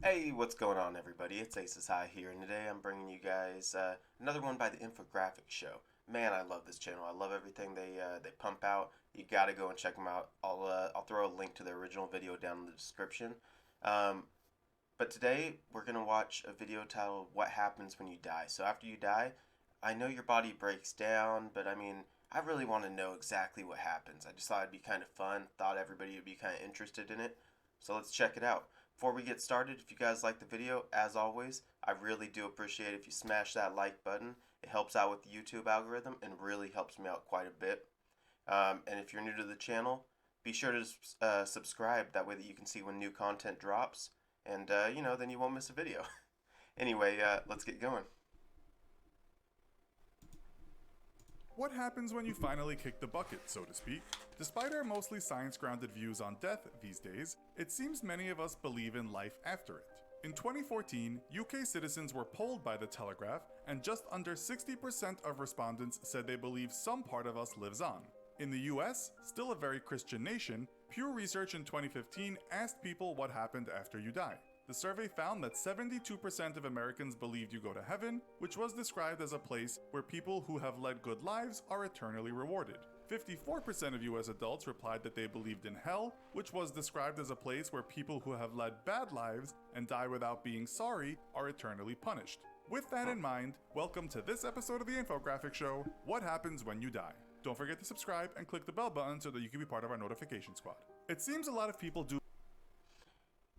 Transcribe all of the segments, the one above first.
Hey, what's going on, everybody? It's Aces High here, and today I'm bringing you guys another one by the Infographics Show. Man, I love this channel. I love everything they pump out. You gotta go and check them out. I'll throw a link to their original video down in the description. Um, but today we're gonna watch a video titled "What Happens When You Die." So after you die, I know your body breaks down, but I mean, I really want to know exactly what happens. I just thought it'd be kind of fun. Thought everybody would be kind of interested in it. So let's check it out. Before we get started, if you guys like the video, as always, I really do appreciate if you smash that like button. It helps out with the YouTube algorithm and really helps me out quite a bit. And if you're new to the channel, be sure to subscribe. That way that you can see when new content drops. And, then you won't miss a video. Anyway, let's get going. What happens when you finally kick the bucket, so to speak? Despite our mostly science-grounded views on death these days, it seems many of us believe in life after it. In 2014, UK citizens were polled by The Telegraph, and just under 60% of respondents said they believe some part of us lives on. In the US, still a very Christian nation, Pew Research in 2015 asked people what happened after you die. The survey found that 72% of Americans believed you go to heaven, which was described as a place where people who have led good lives are eternally rewarded. 54% of US adults replied that they believed in hell, which was described as a place where people who have led bad lives and die without being sorry are eternally punished. With that in mind, welcome to this episode of the Infographics Show, What Happens When You Die. Don't forget to subscribe and click the bell button so that you can be part of our notification squad. It seems a lot of people do.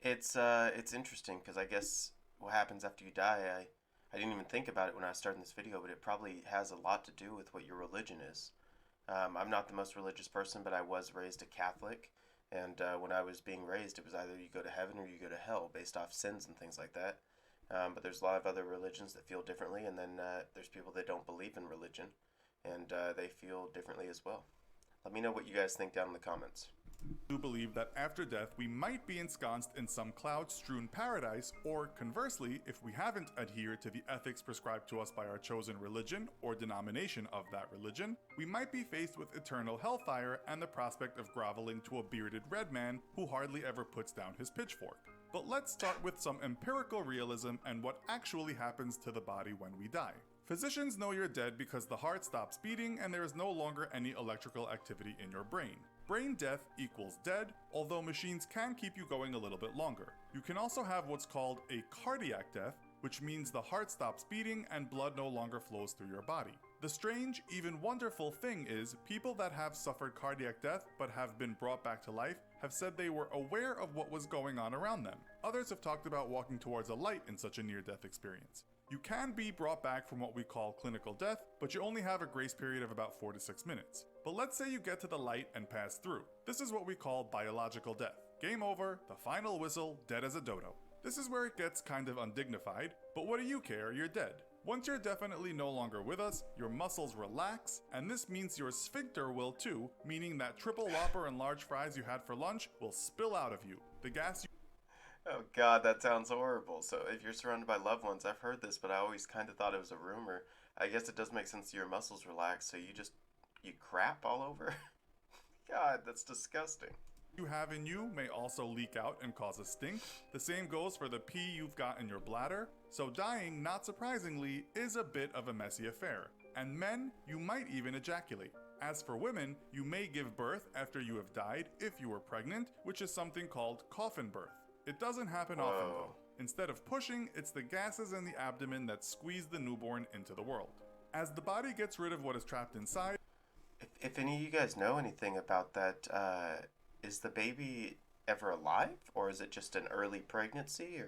It's interesting because I guess what happens after you die, I didn't even think about it when I was starting this video, but it probably has a lot to do with what your religion is. I'm not the most religious person, but I was raised a Catholic, and when I was being raised, it was either you go to heaven or you go to hell based off sins and things like that. But there's a lot of other religions that feel differently, and then there's people that don't believe in religion, and they feel differently as well. Let me know what you guys think down in the comments. Do believe that after death we might be ensconced in some cloud-strewn paradise, or conversely, if we haven't adhered to the ethics prescribed to us by our chosen religion or denomination of that religion, we might be faced with eternal hellfire and the prospect of groveling to a bearded red man who hardly ever puts down his pitchfork. But let's start with some empirical realism and what actually happens to the body when we die. Physicians know you're dead because the heart stops beating and there is no longer any electrical activity in your brain. Brain death equals dead, although machines can keep you going a little bit longer. You can also have what's called a cardiac death, which means the heart stops beating and blood no longer flows through your body. The strange, even wonderful thing is, people that have suffered cardiac death but have been brought back to life have said they were aware of what was going on around them. Others have talked about walking towards a light in such a near-death experience. You can be brought back from what we call clinical death, but you only have a grace period of about 4 to 6 minutes. But let's say you get to the light and pass through. This is what we call biological death. Game over, the final whistle, dead as a dodo. This is where it gets kind of undignified, but what do you care, you're dead. Once you're definitely no longer with us, your muscles relax, and this means your sphincter will too, meaning that triple whopper and large fries you had for lunch will spill out of you. The gas you Oh God, that sounds horrible. So if you're surrounded by loved ones, I've heard this, but I always kind of thought it was a rumor. I guess it does make sense your muscles relax, so you crap all over? God, that's disgusting. have in you may also leak out and cause a stink. The same goes for the pee you've got in your bladder. So dying, not surprisingly, is a bit of a messy affair. And men, you might even ejaculate. As for women, you may give birth after you have died if you were pregnant, which is something called coffin birth. It doesn't happen often though. Instead of pushing, it's the gases in the abdomen that squeeze the newborn into the world. As the body gets rid of what is trapped inside, If any of you guys know anything about that, is the baby ever alive, or is it just an early pregnancy,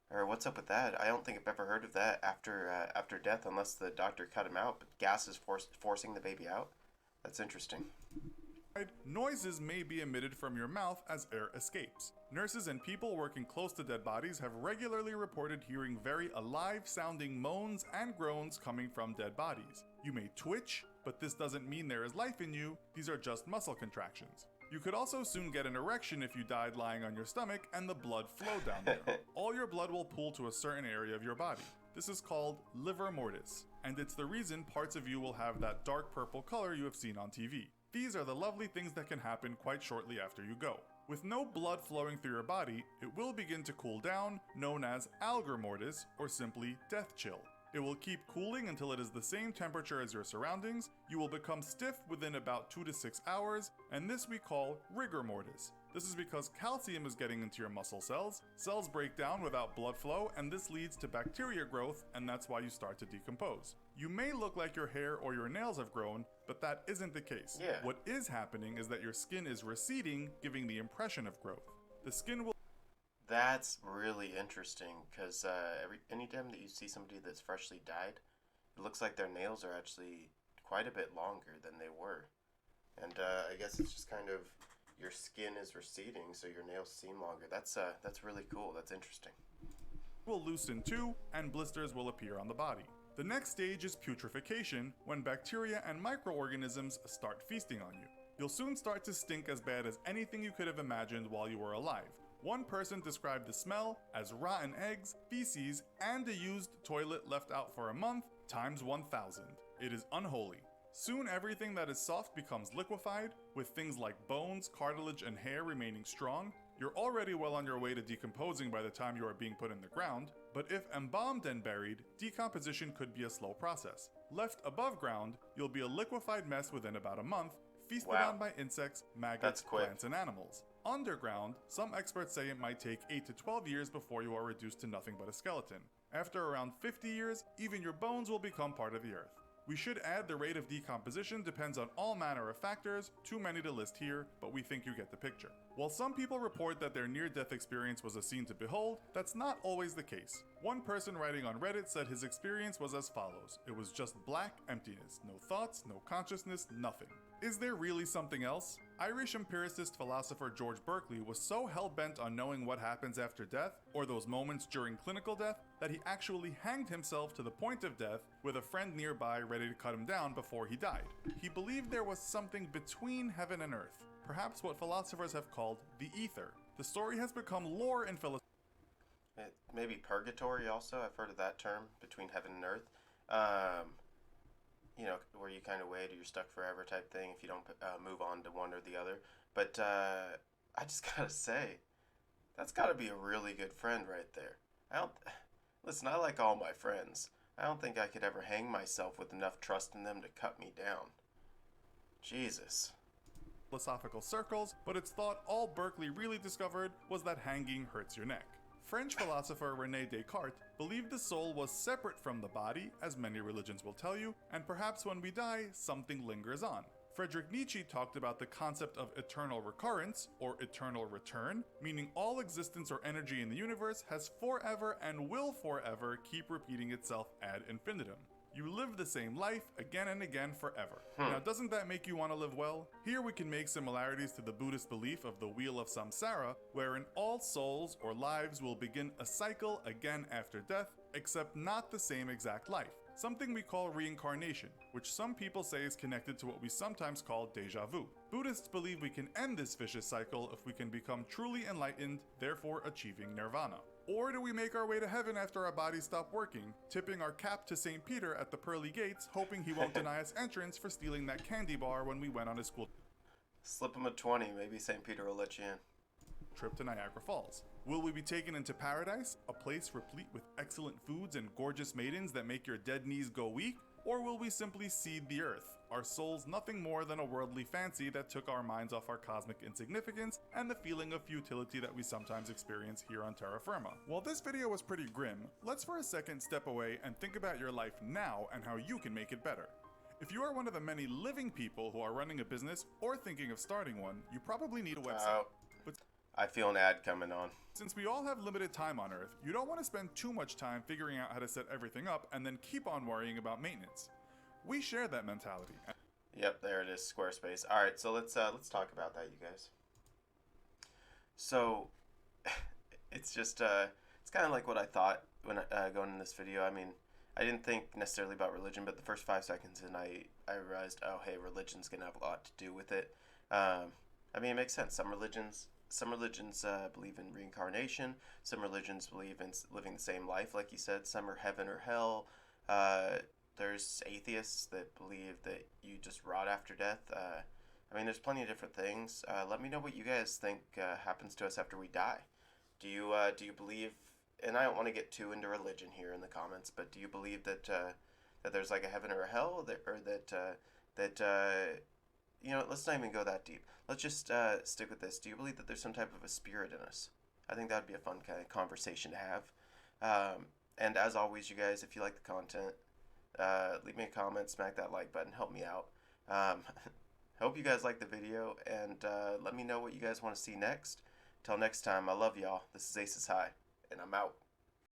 or what's up with that? I don't think I've ever heard of that after death, unless the doctor cut him out. But gas is forcing the baby out. That's interesting. noises may be emitted from your mouth as air escapes. Nurses and people working close to dead bodies have regularly reported hearing very alive-sounding moans and groans coming from dead bodies. You may twitch, but this doesn't mean there is life in you, these are just muscle contractions. You could also soon get an erection if you died lying on your stomach and the blood flowed down there. All your blood will pool to a certain area of your body. This is called livor mortis, and it's the reason parts of you will have that dark purple color you have seen on TV. These are the lovely things that can happen quite shortly after you go. With no blood flowing through your body, it will begin to cool down, known as algor mortis, or simply death chill. It will keep cooling until it is the same temperature as your surroundings. You will become stiff within about 2 to 6 hours, and this we call rigor mortis. This is because calcium is getting into your muscle cells. Cells break down without blood flow, and this leads to bacteria growth, and that's why you start to decompose. You may look like your hair or your nails have grown, but that isn't the case. Yeah. What is happening is that your skin is receding, giving the impression of growth. The skin will That's really interesting because anytime that you see somebody that's freshly dyed, it looks like their nails are actually quite a bit longer than they were. And I guess it's just kind of your skin is receding, so your nails seem longer. That's really cool. That's interesting. loosen too, and blisters will appear on the body. The next stage is putrefaction, when bacteria and microorganisms start feasting on you. You'll soon start to stink as bad as anything you could have imagined while you were alive. One person described the smell as rotten eggs, feces, and a used toilet left out for a month times 1,000. It is unholy. Soon everything that is soft becomes liquefied, with things like bones, cartilage, and hair remaining strong. You're already well on your way to decomposing by the time you are being put in the ground, but if embalmed and buried, decomposition could be a slow process. Left above ground, you'll be a liquefied mess within about a month, feasted Wow. on by insects, maggots, That's quick. plants, and animals. Underground, some experts say it might take 8 to 12 years before you are reduced to nothing but a skeleton. After around 50 years, even your bones will become part of the earth. We should add the rate of decomposition depends on all manner of factors, too many to list here, but we think you get the picture. While some people report that their near-death experience was a scene to behold, that's not always the case. One person writing on Reddit said his experience was as follows. It was just black emptiness, no thoughts, no consciousness, nothing. Is there really something else? Irish empiricist philosopher George Berkeley was so hell-bent on knowing what happens after death, or those moments during clinical death, that he actually hanged himself to the point of death with a friend nearby ready to cut him down before he died. He believed there was something between heaven and earth, perhaps what philosophers have called the ether. The story has become lore in philosophy. Maybe purgatory also. I've heard of that term, between heaven and earth. Where you kind of wait or you're stuck forever type thing if you don't move on to one or the other. But I just gotta say, that's gotta be a really good friend right there. Listen, I like all my friends. I don't think I could ever hang myself with enough trust in them to cut me down. Jesus. Philosophical circles, but it's thought all Berkeley really discovered was that hanging hurts your neck. French philosopher René Descartes believed the soul was separate from the body, as many religions will tell you, and perhaps when we die, something lingers on. Friedrich Nietzsche talked about the concept of eternal recurrence, or eternal return, meaning all existence or energy in the universe has forever and will forever keep repeating itself ad infinitum. You live the same life again and again forever. Now, doesn't that make you want to live well? Here we can make similarities to the Buddhist belief of the Wheel of Samsara, wherein all souls or lives will begin a cycle again after death, except not the same exact life. Something we call reincarnation, which some people say is connected to what we sometimes call deja vu. Buddhists believe we can end this vicious cycle if we can become truly enlightened, therefore achieving nirvana. Or do we make our way to heaven after our bodies stop working, tipping our cap to St. Peter at the pearly gates, hoping he won't deny us entrance for stealing that candy bar when we went on a school Slip him a 20, maybe St. Peter will let you in. trip to Niagara Falls? Will we be taken into paradise, a place replete with excellent foods and gorgeous maidens that make your dead knees go weak? Or will we simply seed the earth, our souls nothing more than a worldly fancy that took our minds off our cosmic insignificance and the feeling of futility that we sometimes experience here on terra firma? While this video was pretty grim, let's for a second step away and think about your life now and how you can make it better. If you are one of the many living people who are running a business or thinking of starting one, you probably need a website. But I feel an ad coming on. since we all have limited time on Earth, you don't want to spend too much time figuring out how to set everything up and then keep on worrying about maintenance. We share that mentality. Yep, there it is, Squarespace. All right, so let's talk about that, you guys. So, it's just it's kind of like what I thought when going in this video. I mean, I didn't think necessarily about religion, but the first 5 seconds in, I realized, oh, hey, religion's gonna have a lot to do with it. I mean, it makes sense. Some religions believe in reincarnation. Some religions believe in living the same life, like you said. Some are heaven or hell. There's atheists that believe that you just rot after death. I mean, there's plenty of different things. Let me know what you guys think happens to us after we die. Do you believe? And I don't want to get too into religion here in the comments, but do you believe that that there's like a heaven or a hell, that or that you know? Let's not even go that deep. Let's just stick with this. Do you believe that there's some type of a spirit in us? I think that'd be a fun kind of conversation to have. And as always, you guys, if you like the content, leave me a comment, smack that like button, help me out. Um, hope you guys like the video, and let me know what you guys want to see next. Till next time, I love y'all. This is Aces High, and I'm out.